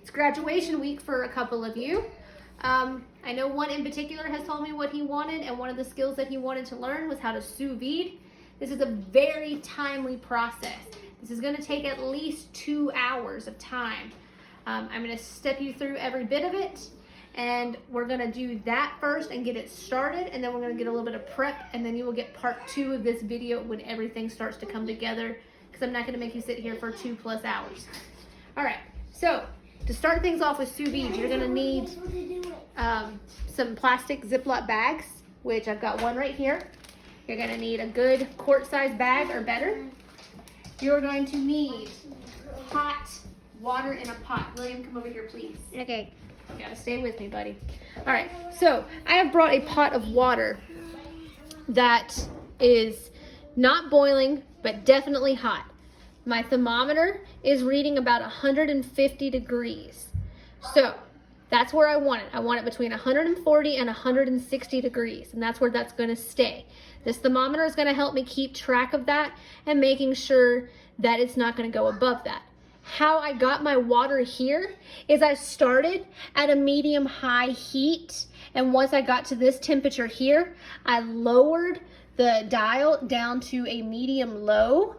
It's graduation week for a couple of you. I know one in particular has told me what he wanted, and one of the skills that he wanted to learn was how to sous vide. This is a very timely process. This is going to take at least 2 hours of time. I'm going to step you through every bit of it, and we're going to do that first and get it started, and then we're going to get a little bit of prep, and then you will get part 2 of this video when everything starts to come together, because I'm not going to make you sit here for 2+ hours. All right, so to start things off with sous vide, you're going to need some plastic Ziploc bags, which I've got one right here. You're going to need a good quart-sized bag or better. You're going to need hot water in a pot. William, come over here, please. Okay. You gotta stay with me, buddy. All right, so I have brought a pot of water that is not boiling, but definitely hot. My thermometer is reading about 150 degrees. So that's where I want it. I want it between 140 and 160 degrees, and that's where that's gonna stay. This thermometer is gonna help me keep track of that and making sure that it's not gonna go above that. How I got my water here is I started at a medium-high heat, and once I got to this temperature here, I lowered the dial down to a medium-low,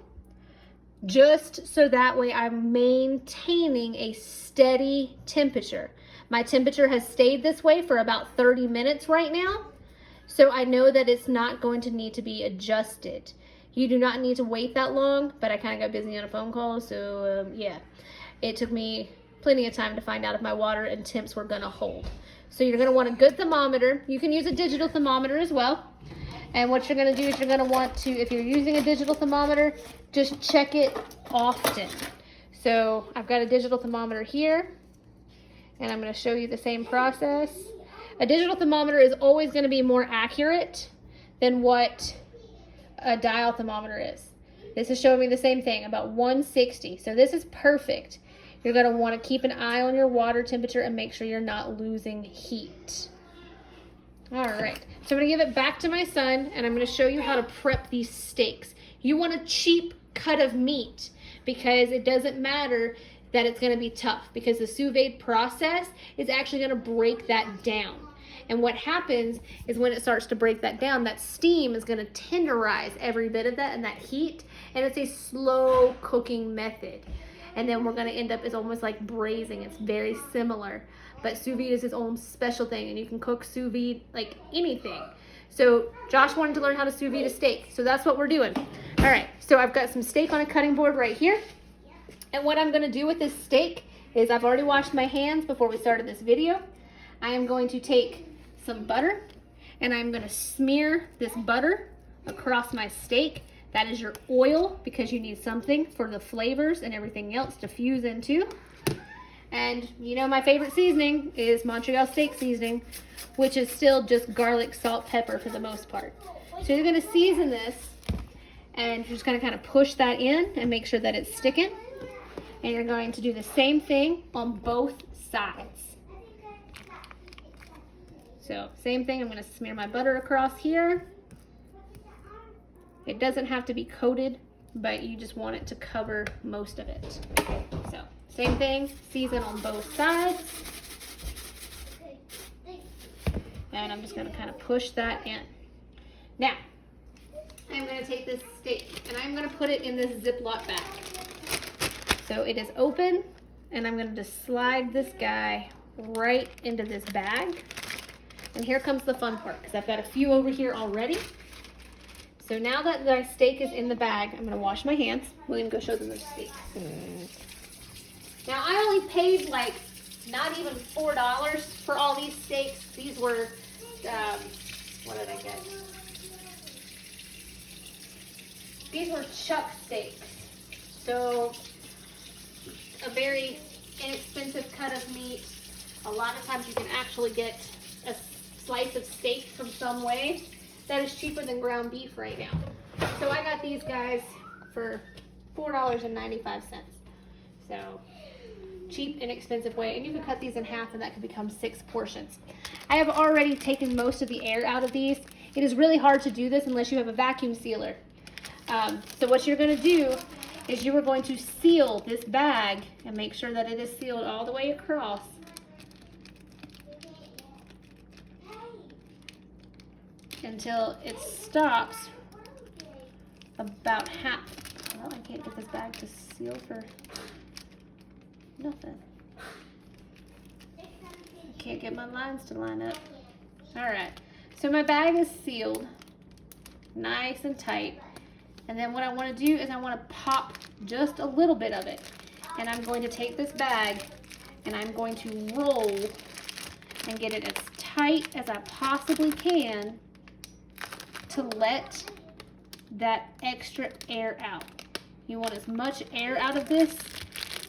just so that way I'm maintaining a steady temperature. My temperature has stayed this way for about 30 minutes right now, so I know that it's not going to need to be adjusted. You do not need to wait that long, but I kind of got busy on a phone call, so yeah. It took me plenty of time to find out if my water and temps were gonna hold. So you're gonna want a good thermometer. You can use a digital thermometer as well. And what you're gonna do is you're gonna want to, if you're using a digital thermometer, just check it often. So I've got a digital thermometer here, and I'm gonna show you the same process. A digital thermometer is always gonna be more accurate than what a dial thermometer is. This is showing me the same thing, about 160. So this is perfect. You're gonna wanna keep an eye on your water temperature and make sure you're not losing heat. All right, so I'm gonna give it back to my son, and I'm gonna show you how to prep these steaks. You want a cheap cut of meat, because it doesn't matter that it's gonna be tough, because the sous vide process is actually gonna break that down. And what happens is when it starts to break that down, that steam is gonna tenderize every bit of that and that heat, and it's a slow cooking method. And then we're gonna end up, it's almost like braising. It's very similar, but sous vide is its own special thing, and you can cook sous vide like anything. So Josh wanted to learn how to sous vide a steak, so that's what we're doing. All right, so I've got some steak on a cutting board right here. And what I'm gonna do with this steak is, I've already washed my hands before we started this video. I am going to take some butter, and I'm gonna smear this butter across my steak. That is your oil, because you need something for the flavors and everything else to fuse into. And you know my favorite seasoning is Montreal steak seasoning, which is still just garlic, salt, pepper for the most part. So you're gonna season this, and you're just gonna kind of push that in and make sure that it's sticking. And you're going to do the same thing on both sides. So same thing, I'm gonna smear my butter across here. It doesn't have to be coated, but you just want it to cover most of it. So same thing, season on both sides. And I'm just gonna kind of push that in. Now, I'm gonna take this steak and I'm gonna put it in this Ziploc bag. So it is open, and I'm gonna just slide this guy right into this bag. And here comes the fun part, because I've got a few over here already. So now that the steak is in the bag, I'm gonna wash my hands. William, go show them their steak. Now I only paid like not even $4 for all these steaks. These were, what did I get? These were chuck steaks. So a very inexpensive cut of meat. A lot of times you can actually get a slice of steak from some way that is cheaper than ground beef right now. So I got these guys for $4.95. So cheap, inexpensive way. And you can cut these in half, and that could become 6 portions. I have already taken most of the air out of these. It is really hard to do this unless you have a vacuum sealer. So what you're gonna do is you are going to seal this bag and make sure that it is sealed all the way across. Until it stops about half. Well, I can't get this bag to seal for nothing. I can't get my lines to line up. All right, so my bag is sealed nice and tight. And then what I want to do is I want to pop just a little bit of it. And I'm going to take this bag and I'm going to roll and get it as tight as I possibly can to let that extra air out. You want as much air out of this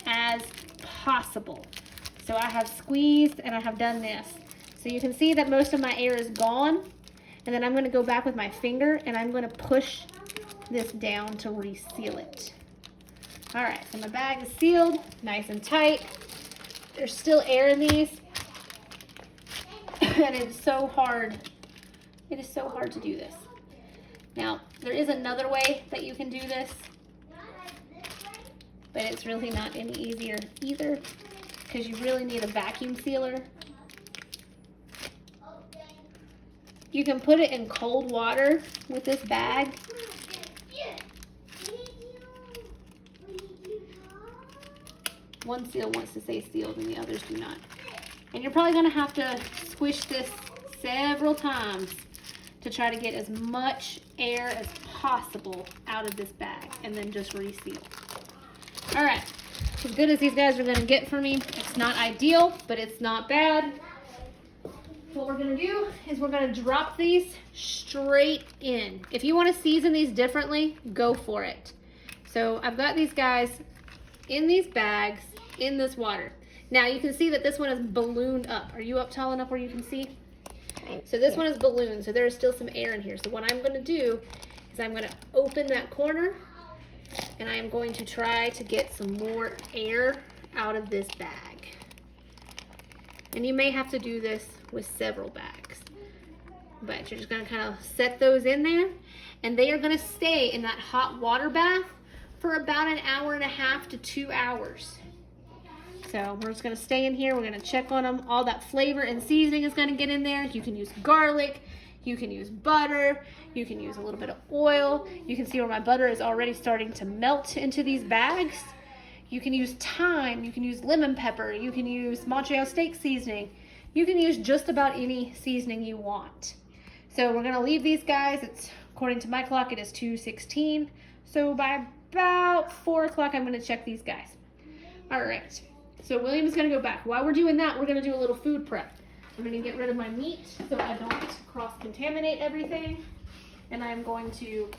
as possible. So I have squeezed and I have done this. So you can see that most of my air is gone. And then I'm going to go back with my finger and I'm going to push this down to reseal it. All right, so my bag is sealed, nice and tight. There's still air in these. And it's so hard. It is so hard to do this. Now, there is another way that you can do this, but it's really not any easier either, because you really need a vacuum sealer. You can put it in cold water with this bag. One seal wants to say sealed and the others do not. And you're probably gonna have to squish this several times to try to get as much air as possible out of this bag and then just reseal. All right, as good as these guys are gonna get for me, it's not ideal, but it's not bad. What we're gonna do is we're gonna drop these straight in. If you wanna season these differently, go for it. So I've got these guys in these bags, in this water. Now you can see that this one is ballooned up. Are you up tall enough where you can see? So this one is ballooned, so there is still some air in here. So what I'm gonna do is I'm gonna open that corner and I am going to try to get some more air out of this bag. And you may have to do this with several bags, but you're just gonna kind of set those in there and they are gonna stay in that hot water bath for about an hour and a half to 2 hours. So we're just gonna stay in here, we're gonna check on them. All that flavor and seasoning is gonna get in there. You can use garlic, you can use butter, you can use a little bit of oil. You can see where my butter is already starting to melt into these bags. You can use thyme, you can use lemon pepper, you can use Montreal steak seasoning. You can use just about any seasoning you want. So we're gonna leave these guys. It's, according to my clock, it is 2:16. So by about 4 o'clock, I'm gonna check these guys. All right. So William is gonna go back. While we're doing that, we're gonna do a little food prep. I'm gonna get rid of my meat so I don't cross-contaminate everything. And I'm going to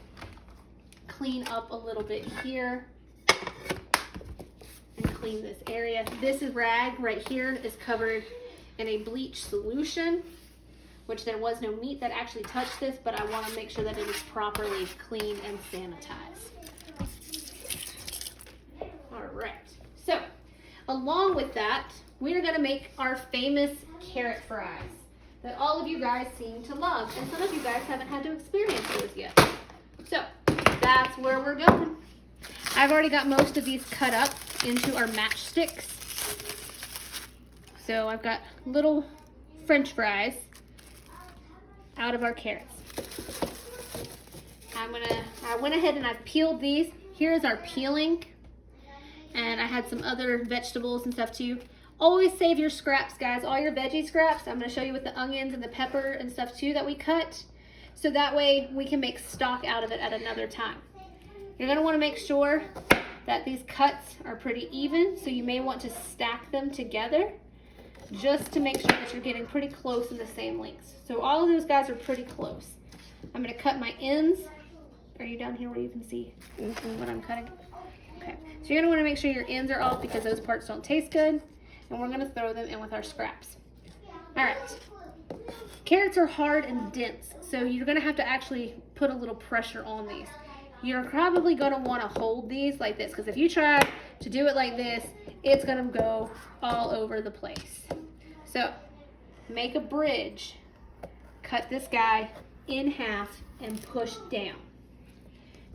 clean up a little bit here and clean this area. This rag right here is covered in a bleach solution, which there was no meat that actually touched this, but I wanna make sure that it is properly clean and sanitized. All right, so along with that, we're gonna make our famous carrot fries that all of you guys seem to love, and some of you guys haven't had to experience those yet. So that's where we're going. I've already got most of these cut up into our matchsticks. So I've got little French fries out of our carrots. I went ahead and I peeled these. Here's our peeling. And I had some other vegetables and stuff too. Always save your scraps, guys, all your veggie scraps. I'm gonna show you with the onions and the pepper and stuff too that we cut. So that way we can make stock out of it at another time. You're gonna wanna make sure that these cuts are pretty even. So you may want to stack them together just to make sure that you're getting pretty close in the same lengths. So all of those guys are pretty close. I'm gonna cut my ends. Are you down here where you can see what I'm cutting? Okay, so you're gonna wanna make sure your ends are off because those parts don't taste good. And we're gonna throw them in with our scraps. All right, carrots are hard and dense, so you're gonna have to actually put a little pressure on these. You're probably gonna wanna hold these like this, because if you try to do it like this, it's gonna go all over the place. So make a bridge, cut this guy in half and push down.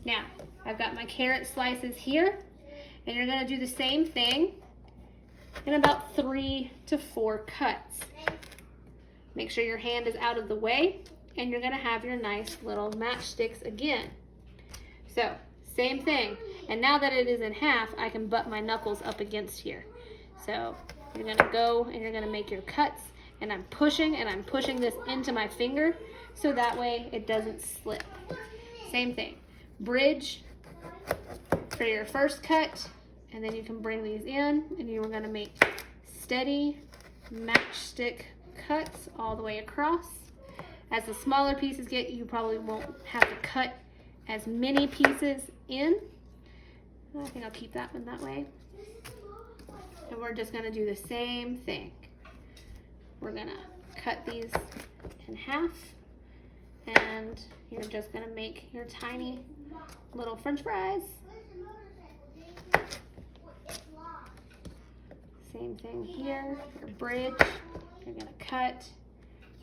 Now, I've got my carrot slices here, and you're gonna do the same thing in about 3 to 4 cuts. Make sure your hand is out of the way, and you're gonna have your nice little matchsticks again. So, same thing. And now that it is in half, I can butt my knuckles up against here. So, you're gonna go and you're gonna make your cuts, and I'm pushing this into my finger so that way it doesn't slip. Same thing. Bridge for your first cut, and then you can bring these in, and you are gonna make steady matchstick cuts all the way across. As the smaller pieces get, you probably won't have to cut as many pieces in. I think I'll keep that one that way. And we're just gonna do the same thing. We're gonna cut these in half, and you're just gonna make your tiny little French fries. Same thing here, your bridge, you're gonna cut,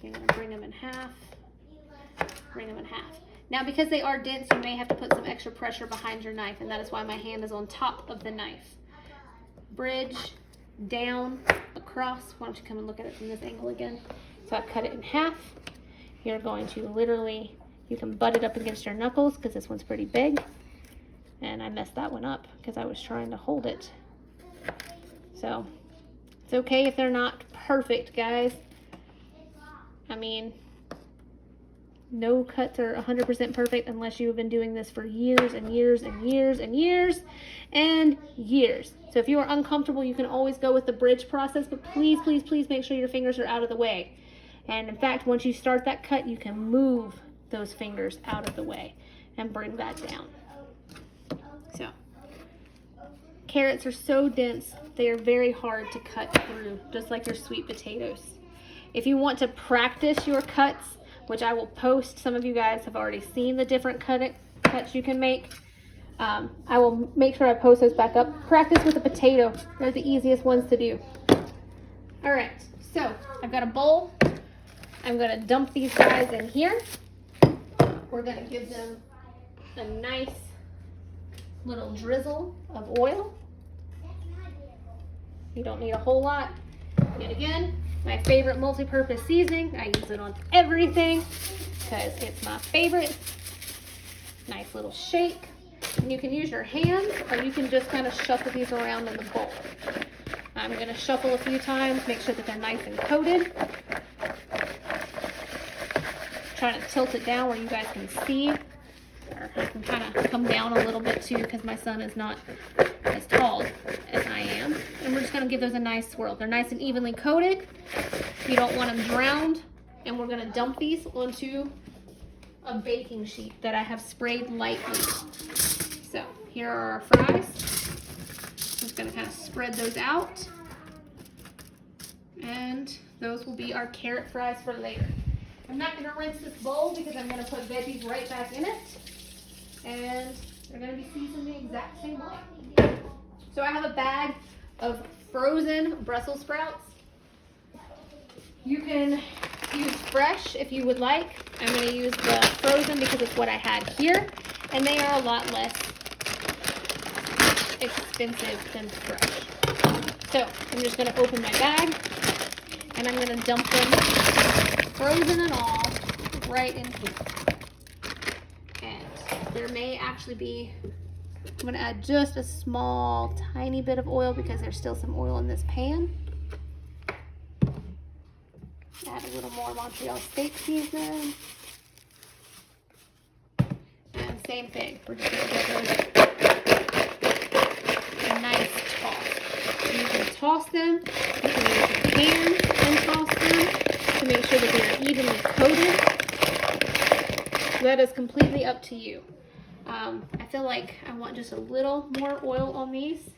you're gonna bring them in half, bring them in half. Now, because they are dense, you may have to put some extra pressure behind your knife, and that is why my hand is on top of the knife. Bridge, down, across. Why don't you come and look at it from this angle again? So I've cut it in half. You're going to literally, you can butt it up against your knuckles because this one's pretty big. And I messed that one up because I was trying to hold it. So it's okay if they're not perfect, guys. I mean, no cuts are 100% perfect unless you have been doing this for years and years and years and years and years. So if you are uncomfortable, you can always go with the bridge process, but please, please, please make sure your fingers are out of the way. And in fact, once you start that cut, you can move those fingers out of the way and bring that down. So, carrots are so dense, they are very hard to cut through, just like your sweet potatoes. If you want to practice your cuts, which I will post, some of you guys have already seen the different cuts you can make. I will make sure I post those back up. Practice with a potato. They're the easiest ones to do. All right, so I've got a bowl. I'm gonna dump these guys in here. We're gonna give them a nice little drizzle of oil. You don't need a whole lot. Yet again, my favorite multi-purpose seasoning. I use it on everything because it's my favorite. Nice little shake. And you can use your hands, or you can just kind of shuffle these around in the bowl. I'm going to shuffle a few times, make sure that they're nice and coated. Trying to tilt it down where you guys can see. Or I can kind of come down a little bit too because my son is not as tall as I am. And we're just going to give those a nice swirl. They're nice and evenly coated. You don't want them drowned. And we're going to dump these onto a baking sheet that I have sprayed lightly. So here are our fries. I'm just going to kind of spread those out. And those will be our carrot fries for later. I'm not going to rinse this bowl because I'm going to put veggies right back in it. And they're going to be seasoned the exact same way. So I have a bag of frozen Brussels sprouts. You can use fresh if you would like. I'm going to use the frozen because it's what I had here. And they are a lot less expensive than fresh. So I'm just going to open my bag and I'm going to dump them, frozen and all, right in here. And there may actually be, I'm going to add just a small, tiny bit of oil because there's still some oil in this pan. Add a little more Montreal steak seasoning. And same thing, we're just going to give those a nice toss. You can toss them, you can use your hand and toss them to make sure that they are evenly coated. That is completely up to you. I feel like I want just a little more oil on these.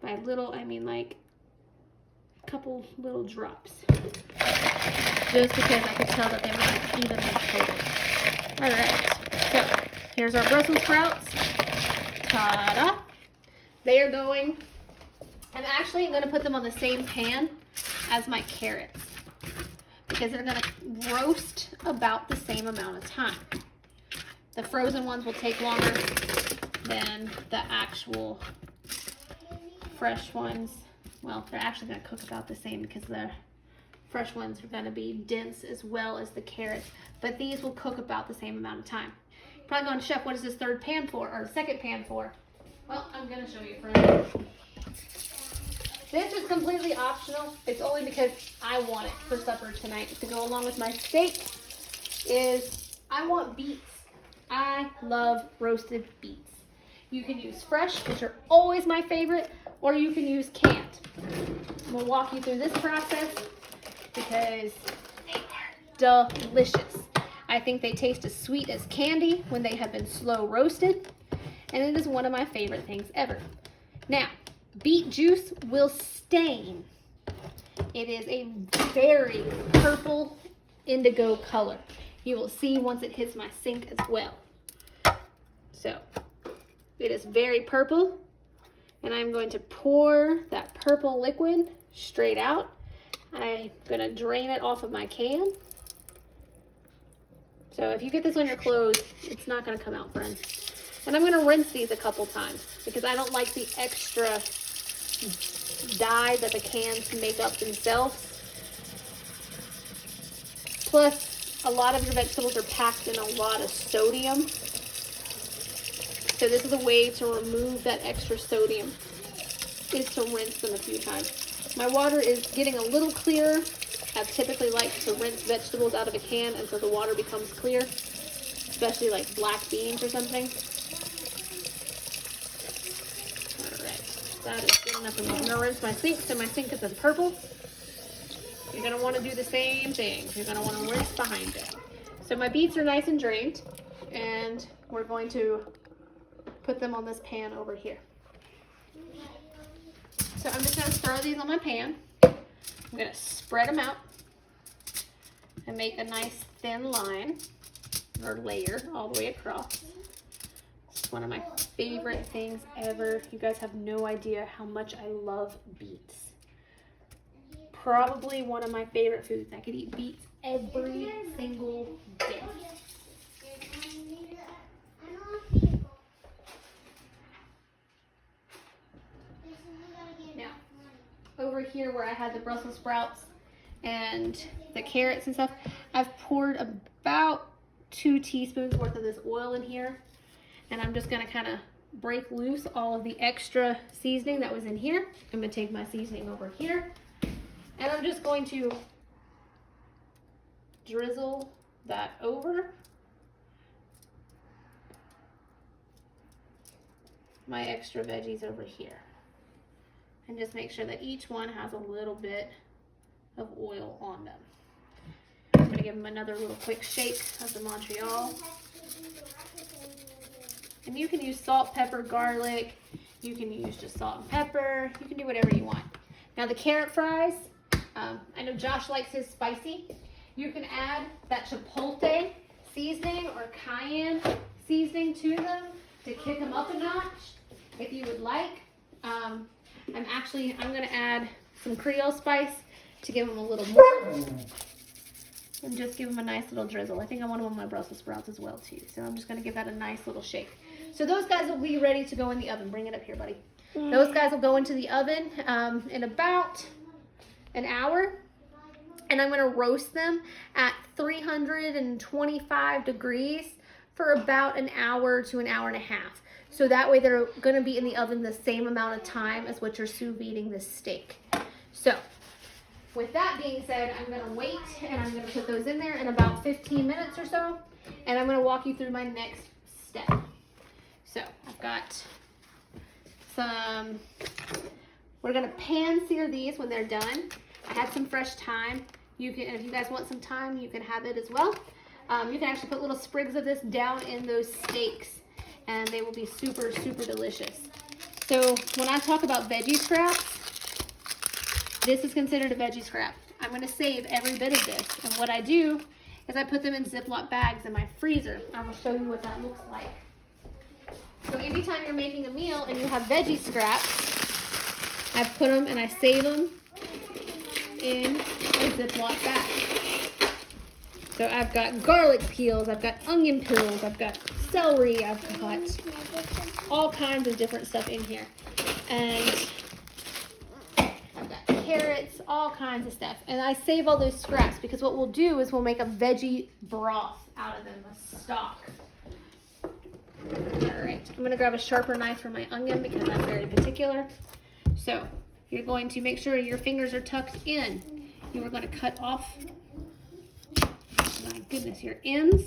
By little, I mean like a couple little drops. Just because I could tell that they were not evenly coated. Alright, so here's our Brussels sprouts. Ta-da! They are going, I'm actually going to put them on the same pan as my carrots because they're going to roast about the same amount of time. The frozen ones will take longer than the actual fresh ones. Well, they're actually going to cook about the same because the fresh ones are going to be dense as well as the carrots. But these will cook about the same amount of time. You're probably going, Chef, what is this third pan for, or second pan for? Well, I'm going to show you, friends. This is completely optional. It's only because I want it for supper tonight to go along with my steak. I want beets. I love roasted beets. You can use fresh, which are always my favorite, or you can use canned. I'm going to walk you through this process because they are delicious. I think they taste as sweet as candy when they have been slow roasted, and it is one of my favorite things ever. Now, beet juice will stain. It is a very purple indigo color. You will see once it hits my sink as well. So, it is very purple, and I'm going to pour that purple liquid straight out. I'm going to drain it off of my can. So if you get this on your clothes, it's not going to come out, friends. And I'm going to rinse these a couple times because I don't like the extra dye that the cans make up themselves. Plus, a lot of your vegetables are packed in a lot of sodium. So this is a way to remove that extra sodium, is to rinse them a few times. My water is getting a little clearer. I typically like to rinse vegetables out of a can until the water becomes clear, especially like black beans or something. All right, that is good enough for me. I'm gonna rinse my sink so my sink isn't purple. You're gonna wanna do the same thing. You're gonna wanna rinse behind it. So my beets are nice and drained, and we're going to put them on this pan over here. So I'm just gonna throw these on my pan. I'm going to spread them out and make a nice thin line or layer all the way across. It's one of my favorite things ever. You guys have no idea how much I love beets. Probably one of my favorite foods. I could eat beets every single day. Over here where I had the Brussels sprouts and the carrots and stuff, I've poured about 2 teaspoons worth of this oil in here, and I'm just going to kind of break loose all of the extra seasoning that was in here. I'm going to take my seasoning over here, and I'm just going to drizzle that over my extra veggies over here. And just make sure that each one has a little bit of oil on them. I'm going to give them another little quick shake of the Montreal. And you can use salt, pepper, garlic. You can use just salt and pepper. You can do whatever you want. Now the carrot fries, I know Josh likes his spicy. You can add that chipotle seasoning or cayenne seasoning to them to kick them up a notch if you would like. I'm going to add some Creole spice to give them a little more and just give them a nice little drizzle. I think I want them on my Brussels sprouts as well too. So I'm just going to give that a nice little shake. So those guys will be ready to go in the oven. Bring it up here, buddy. Those guys will go into the oven in about an hour. And I'm going to roast them at 325 degrees for about an hour to an hour and a half. So that way they're going to be in the oven the same amount of time as what you're sous videing this steak. So with that being said, I'm going to wait and I'm going to put those in there in about 15 minutes or so. And I'm going to walk you through my next step. So I've got some, we're going to pan sear these when they're done. I had some fresh thyme. You can, if you guys want some thyme, you can have it as well. You can actually put little sprigs of this down in those steaks, and they will be super, super delicious. So when I talk about veggie scraps, this is considered a veggie scrap. I'm going to save every bit of this, and what I do is I put them in Ziploc bags in my freezer. I will show you what that looks like. So anytime you're making a meal and you have veggie scraps, I put them and I save them in a Ziploc bag. So I've got garlic peels, I've got onion peels, I've got celery. I've got all kinds of different stuff in here. And I've got carrots, all kinds of stuff. And I save all those scraps because what we'll do is we'll make a veggie broth out of them, a stock. All right, I'm gonna grab a sharper knife for my onion because I'm very particular. So you're going to make sure your fingers are tucked in. You are going to cut off, my goodness, your ends.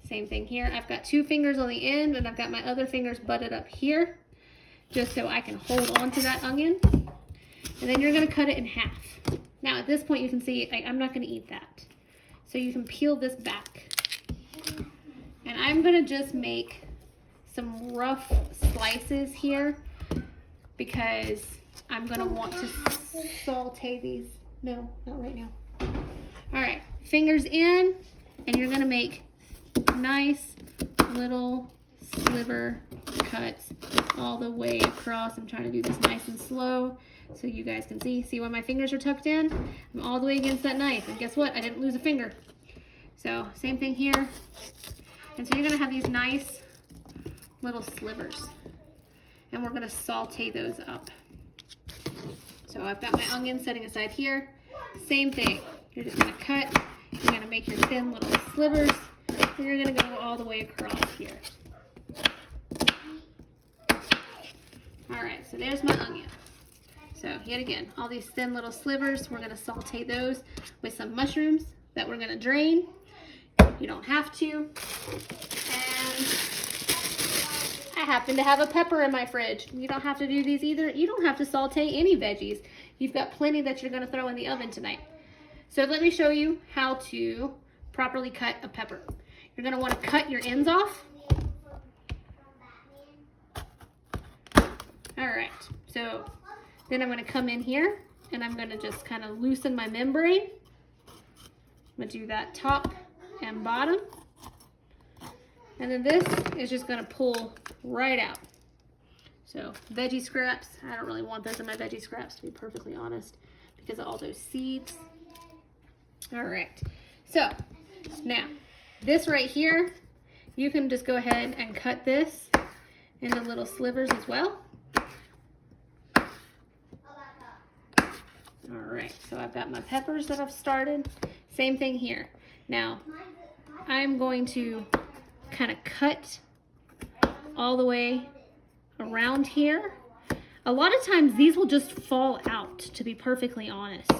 Same thing here. I've got 2 fingers on the end and I've got my other fingers butted up here just so I can hold on to that onion. And then you're going to cut it in half. Now at this point you can see I'm not going to eat that. So you can peel this back. And I'm going to just make some rough slices here because I'm going to want to saute these. No, not right now. All right, fingers in, and you're going to make nice little sliver cuts all the way across. I'm trying to do this nice and slow so you guys can see. See why my fingers are tucked in? I'm all the way against that knife. And guess what? I didn't lose a finger. So same thing here. And so you're going to have these nice little slivers. And we're going to saute those up. So I've got my onion setting aside here. Same thing. You're just going to cut. You're going to make your thin little slivers. And you're going to go all the way across here. All right, so there's my onion. So yet again, all these thin little slivers, we're going to saute those with some mushrooms that we're going to drain. You don't have to. And I happen to have a pepper in my fridge. You don't have to do these either. You don't have to saute any veggies. You've got plenty that you're going to throw in the oven tonight. So let me show you how to properly cut a pepper. You're going to want to cut your ends off. All right, so then I'm going to come in here and I'm going to just kind of loosen my membrane. I'm going to do that top and bottom. And then this is just going to pull right out. So veggie scraps, I don't really want those in my veggie scraps to be perfectly honest because of all those seeds. All right, so now this right here, you can just go ahead and cut this into little slivers as well. All right, so I've got my peppers that I've started. Same thing here. Now, I'm going to kind of cut all the way around here. A lot of times these will just fall out, to be perfectly honest.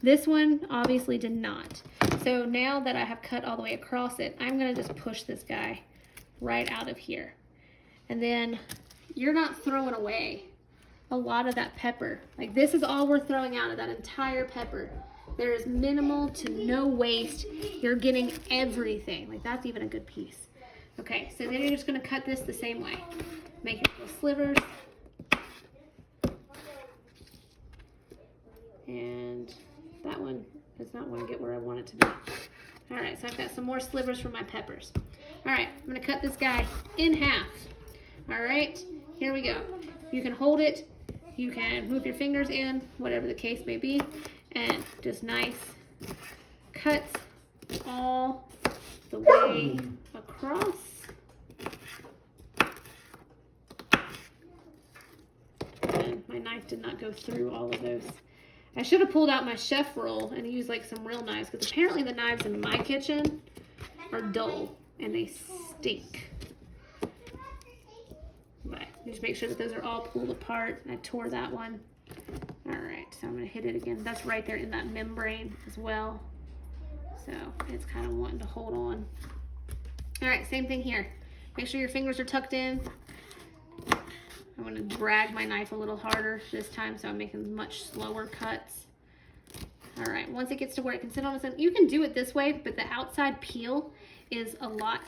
This one obviously did not. So now that I have cut all the way across it, I'm gonna just push this guy right out of here. And then you're not throwing away a lot of that pepper. Like this is all we're throwing out of that entire pepper. There is minimal to no waste. You're getting everything. Like that's even a good piece. Okay, so then you're just gonna cut this the same way. Make your little slivers. And that one does not want to get where I want it to be. All right, so I've got some more slivers for my peppers. All right, I'm gonna cut this guy in half. All right, here we go. You can hold it, you can move your fingers in, whatever the case may be, and just nice cuts all the way across. And my knife did not go through all of those. I should have pulled out my chef roll and used like some real knives because apparently the knives in my kitchen are dull and they stink. But just make sure that those are all pulled apart. I tore that one. All right, so I'm gonna hit it again. That's right there in that membrane as well. So it's kind of wanting to hold on. All right, same thing here. Make sure your fingers are tucked in. I'm gonna drag my knife a little harder this time so I'm making much slower cuts. All right, once it gets to where it can sit on its own, you can do it this way, but the outside peel is a lot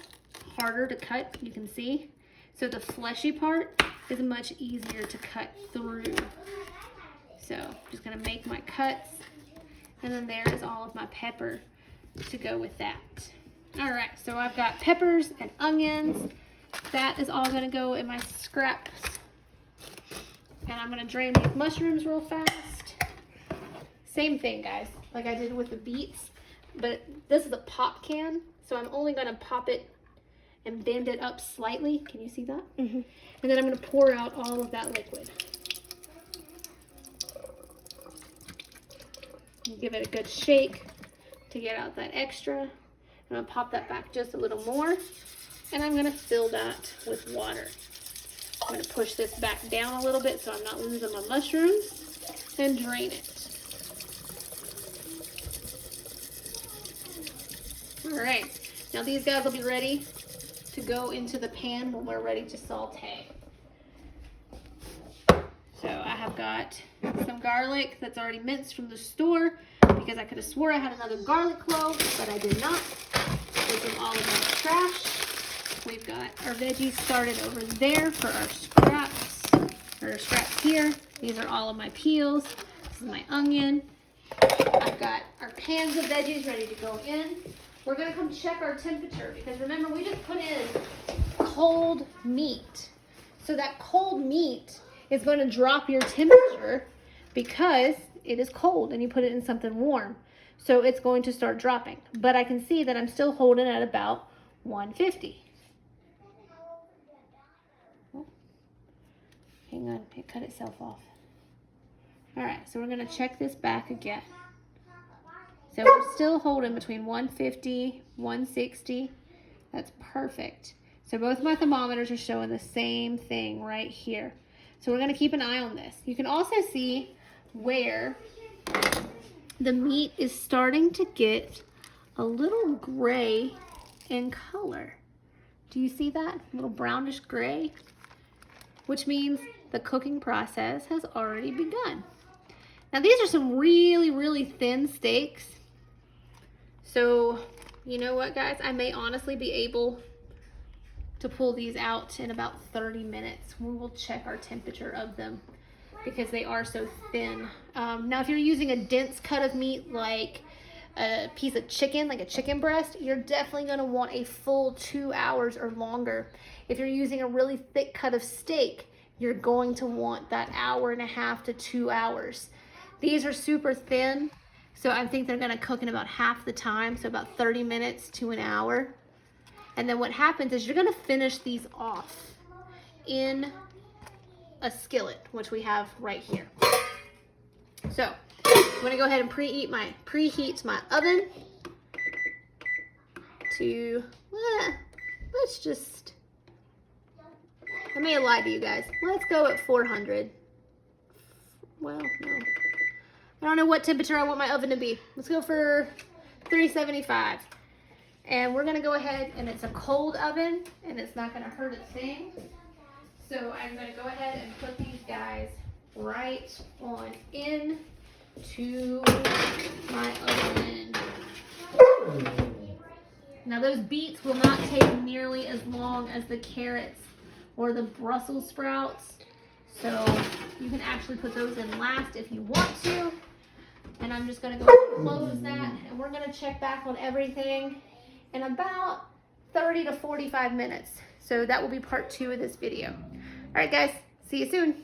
harder to cut, you can see. So the fleshy part is much easier to cut through. So I'm just gonna make my cuts, and then there is all of my pepper to go with that. All right, so I've got peppers and onions. That is all gonna go in my scraps. And I'm gonna drain these mushrooms real fast. Same thing, guys, like I did with the beets, but this is a pop can, so I'm only gonna pop it and bend it up slightly. Can you see that? Mm-hmm. And then I'm going to pour out all of that liquid. And give it a good shake to get out that extra. I'm going to pop that back just a little more, and I'm going to fill that with water. I'm going to push this back down a little bit so I'm not losing my mushrooms, and drain it. All right, now these guys will be ready to go into the pan when we're ready to saute. So I have got some garlic that's already minced from the store, because I could have swore I had another garlic clove, but I did not. This is all in my trash. We've got our veggies started over there for our scraps here. These are all of my peels. This is my onion. I've got our pans of veggies ready to go in. We're gonna come check our temperature, because remember, we just put in cold meat. So that cold meat is gonna drop your temperature because it is cold and you put it in something warm. So it's going to start dropping. But I can see that I'm still holding at about 150. Oh, hang on, it cut itself off. All right, so we're gonna check this back again. So we're still holding between 150, 160. That's perfect. So both my thermometers are showing the same thing right here. So we're gonna keep an eye on this. You can also see where the meat is starting to get a little gray in color. Do you see that? A little brownish gray, which means the cooking process has already begun. Now these are some really, really thin steaks. So, you know what, guys? I may honestly be able to pull these out in about 30 minutes. We will check our temperature of them because they are so thin. Now, if you're using a dense cut of meat like a piece of chicken, like a chicken breast, you're definitely going to want a full 2 hours or longer. If you're using a really thick cut of steak, you're going to want that 1.5 to 2 hours. These are super thin. So I think they're gonna cook in about half the time, so about 30 minutes to an hour. And then what happens is you're gonna finish these off in a skillet, which we have right here. So I'm gonna go ahead and preheat my oven to, let's just, I may have lied to you guys. Let's go at 400. Well, no. I don't know what temperature I want my oven to be. Let's go for 375. And we're gonna go ahead, and it's a cold oven, and it's not gonna hurt a thing. So I'm gonna go ahead and put these guys right on in to my oven. Now those beets will not take nearly as long as the carrots or the Brussels sprouts. So you can actually put those in last if you want to. And I'm just gonna go ahead and close that, and we're gonna check back on everything in about 30 to 45 minutes. So that will be part 2 of this video. All right, guys, see you soon.